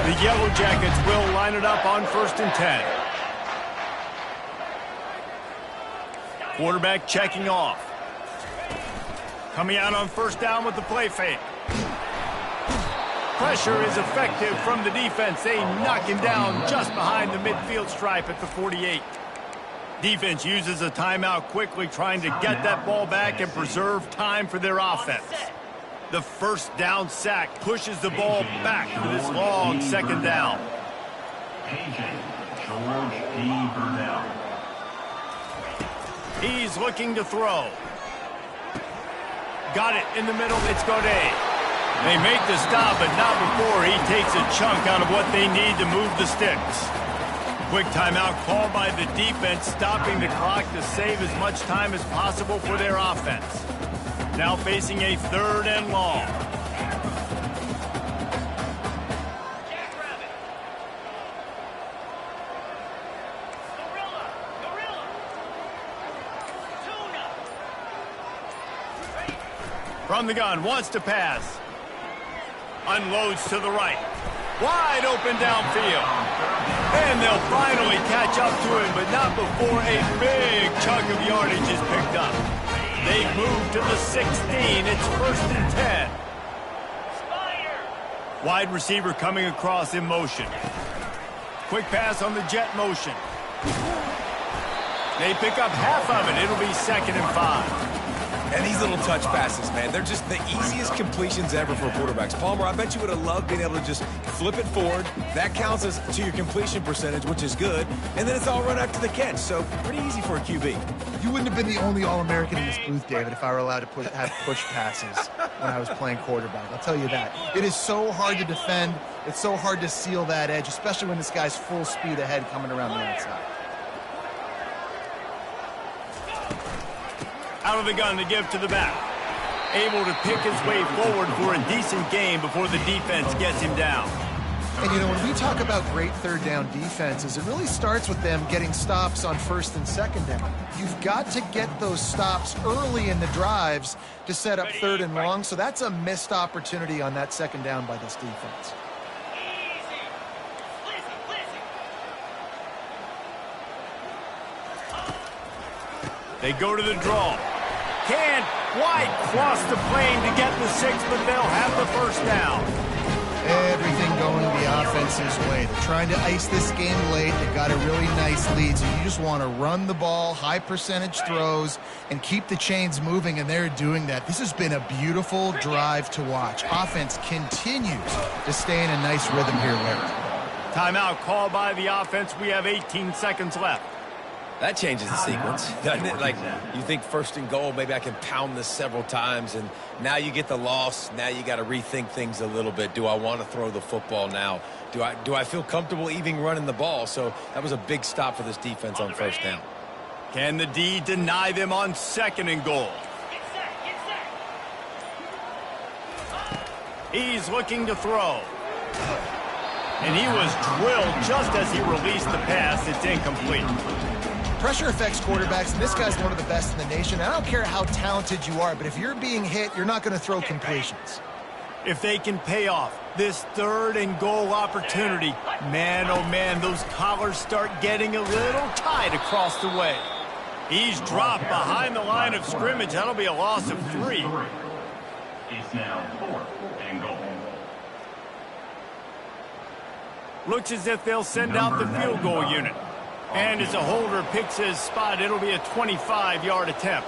The Yellow Jackets will line it up on 1st and 10. Quarterback checking off. Coming out on 1st down with the play fake. Pressure is effective from the defense. They knock him down just behind the midfield stripe at the 48. Defense uses a timeout quickly, trying to get that ball back and preserve time for their offense. The 1st down sack pushes the ball back for this long 2nd down. He's looking to throw. Got it in the middle. It's Godet. They make the stop, but not before he takes a chunk out of what they need to move the sticks. Quick timeout called by the defense, stopping the clock to save as much time as possible for their offense. Now facing a 3rd and long. From the gun, wants to pass. Unloads to the right. Wide open downfield. And they'll finally catch up to him, but not before a big chunk of yardage is picked up. They move to the 16. It's 1st and 10. Wide receiver coming across in motion. Quick pass on the jet motion. They pick up half of it. It'll be 2nd and 5. And these little touch passes, man, they're just the easiest completions ever for quarterbacks. Palmer, I bet you would have loved being able to just flip it forward. That counts as to your completion percentage, which is good. And then it's all run after the catch, so pretty easy for a QB. You wouldn't have been the only All-American in this booth, David, if I were allowed to have push passes when I was playing quarterback. I'll tell you that. It is so hard to defend. It's so hard to seal that edge, especially when this guy's full speed ahead coming around the outside. Out of the gun to give to the back. Able to pick his way forward for a decent game before the defense gets him down. And, you know, when we talk about great 3rd down defenses, it really starts with them getting stops on 1st and 2nd down. You've got to get those stops early in the drives to set up 3rd and long, so that's a missed opportunity on that 2nd down by this defense. They go to the draw. Can't quite cross the plane to get the 6, but they'll have the 1st down. Everything going the offense's way. They're trying to ice this game late. They've got a really nice lead, so you just want to run the ball, high percentage throws, and keep the chains moving, and they're doing that. This has been a beautiful drive to watch. Offense continues to stay in a nice rhythm here, Larry. Timeout called by the offense. We have 18 seconds left. That changes the sequence, doesn't it? Like, you think 1st and goal, maybe I can pound this several times, and now you get the loss. Now you got to rethink things a little bit. Do I want to throw the football now? Do I feel comfortable even running the ball? So that was a big stop for this defense on 1st down. Can the D deny them on 2nd and goal? He's looking to throw. And he was drilled just as he released the pass. It's incomplete. Pressure affects quarterbacks, and this guy's one of the best in the nation. I don't care how talented you are, but if you're being hit, you're not going to throw completions. If they can pay off this 3rd and goal opportunity, man, oh man, those collars start getting a little tight across the way. He's dropped behind the line of scrimmage. That'll be a loss of 3. It's now 4th and goal. Looks as if they'll send out the field goal unit. And as a holder picks his spot, it'll be a 25-yard attempt.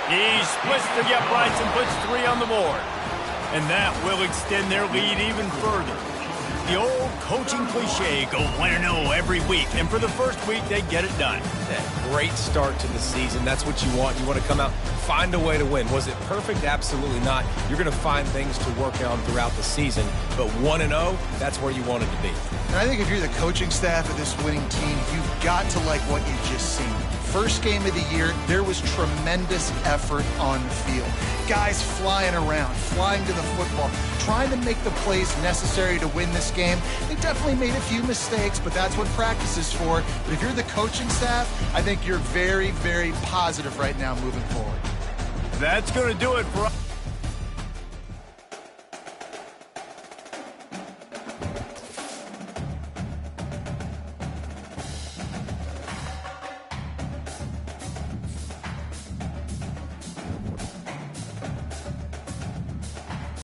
He splits the uprights and puts 3 on the board. And that will extend their lead even further. The old coaching cliche, go 1-0 every week. And for the first week, they get it done. Yeah, great start to the season. That's what you want. You want to come out, find a way to win. Was it perfect? Absolutely not. You're going to find things to work on throughout the season. But 1-0, that's where you wanted to be. And I think if you're the coaching staff of this winning team, you've got to like what you've just seen. First game of the year, there was tremendous effort on the field. Guys flying around, flying to the football, trying to make the plays necessary to win this game. They definitely made a few mistakes, but that's what practice is for. But if you're the coaching staff, I think you're very, very positive right now moving forward. That's going to do it for us.